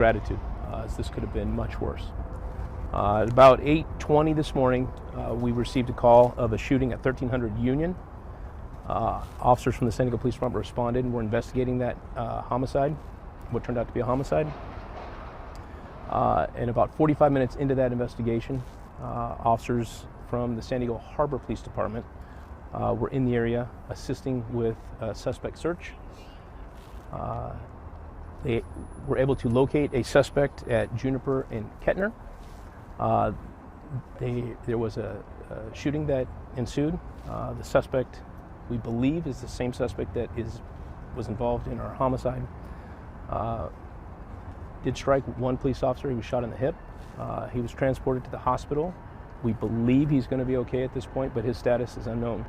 Gratitude, as this could have been much worse. At about 8:20 this morning, we received a call of a shooting at 1300 Union. Officers from the San Diego Police Department responded and were investigating that homicide, what turned out to be a homicide. And about 45 minutes into that investigation, officers from the San Diego Harbor Police Department were in the area assisting with a suspect search. They were able to locate a suspect at Juniper and Kettner. There was a shooting that ensued. The suspect, we believe, is the same suspect that was involved in our homicide. Did strike one police officer. He was shot in the hip. He was transported to the hospital. We believe he's going to be okay at this point, but his status is unknown.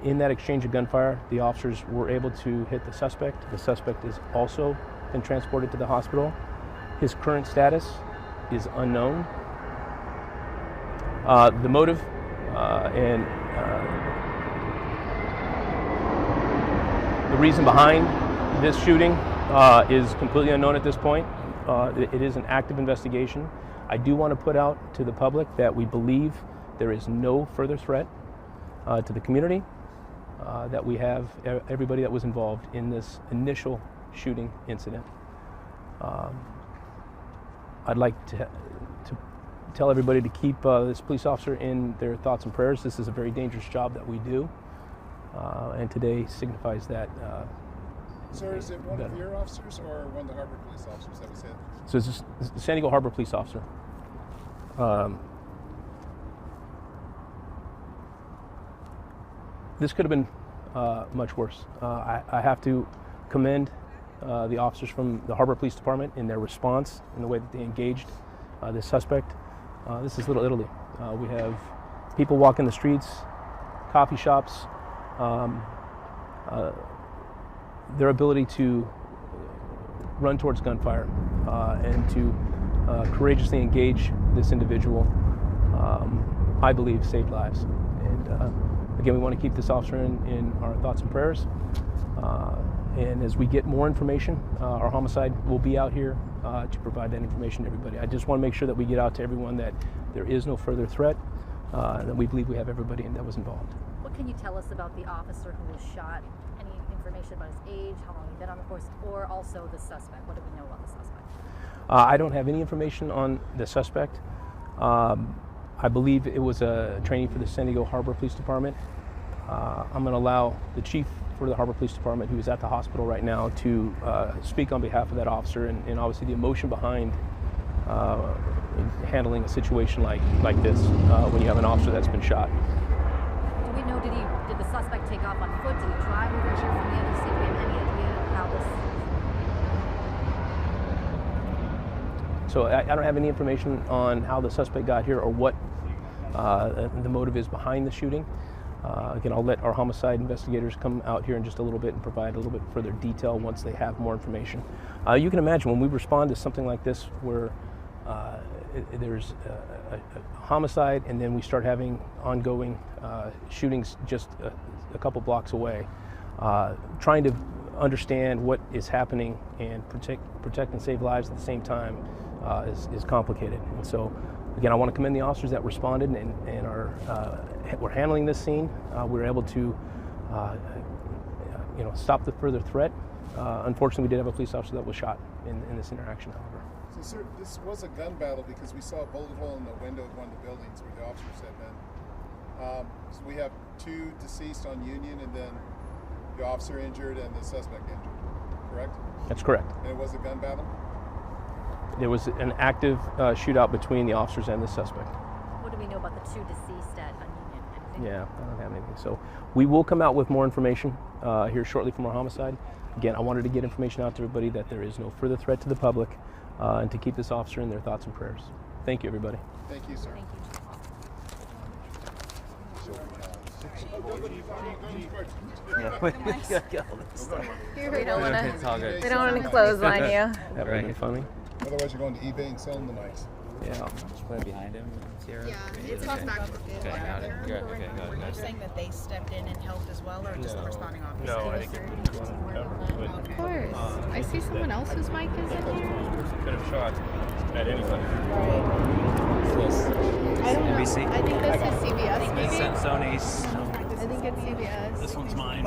In that exchange of gunfire, the officers were able to hit the suspect. The suspect is also been transported to the hospital. His current status is unknown. The motive and the reason behind this shooting is completely unknown at this point. It is an active investigation. I do want to put out to the public that we believe there is no further threat to the community, that we have everybody that was involved in this initial shooting incident. I'd like to tell everybody to keep this police officer in their thoughts and prayers. This is a very dangerous job that we do, and today signifies that. Sir, is it one of your officers or one of the Harbor Police officers that was hit? So it's the San Diego Harbor Police officer. This could have been much worse. I have to commend the officers from the Harbor Police Department in their response, in the way that they engaged this suspect. This is Little Italy. We have people walking the streets, coffee shops. Their ability to run towards gunfire and to courageously engage this individual, I believe, saved lives. And again, we want to keep this officer in our thoughts and prayers. And as we get more information, our homicide will be out here to provide that information to everybody. I just want to make sure that we get out to everyone that there is no further threat, and that we believe we have everybody that was involved. What can you tell us about the officer who was shot? Any information about his age, how long he'd been on the force, or also the suspect? What do we know about the suspect? I don't have any information on the suspect. I believe it was a training for the San Diego Harbor Police Department. I'm going to allow the chief for the Harbor Police Department, who is at the hospital right now, to speak on behalf of that officer, and obviously the emotion behind handling a situation like this when you have an officer that's been shot. Do we know, did the suspect take off on foot? Did he drive over here from the other city? Do we have any idea how this... So I don't have any information on how the suspect got here or what the motive is behind the shooting. Again, I'll let our homicide investigators come out here in just a little bit and provide a little bit further detail once they have more information. You can imagine when we respond to something like this where there's a homicide and then we start having ongoing shootings just a couple blocks away, trying to understand what is happening and protect and save lives at the same time is complicated. And so, again, I want to commend the officers that responded and were handling this scene. We were able to, stop the further threat. Unfortunately, we did have a police officer that was shot in this interaction, however. So, sir, this was a gun battle because we saw a bullet hole in the window of one of the buildings where the officers had been. So we have two deceased on Union, and then the officer injured and the suspect injured, correct? That's correct. And it was a gun battle? There was an active shootout between the officers and the suspect. What do we know about the two deceased at Union? Anything? Yeah, I don't have anything. So we will come out with more information here shortly from our homicide. Again, I wanted to get information out to everybody that there is no further threat to the public and to keep this officer in their thoughts and prayers. Thank you, everybody. Thank you, sir. Thank you. We don't want to clothesline you. That would have been funny. Otherwise, you're going to eBay and selling the mics. Yeah. Just put it behind him, Sierra. Yeah, it's not back to the field. Okay, got it. Good. Okay, Were you good. saying that they stepped in and helped as well, or just the responding officer? No, I think it was Of course. I see someone else's mic is in here. could have shot at anybody. I don't know. NBC? I think this is CBS maybe. Sony's. I think it's CBS. This one's mine.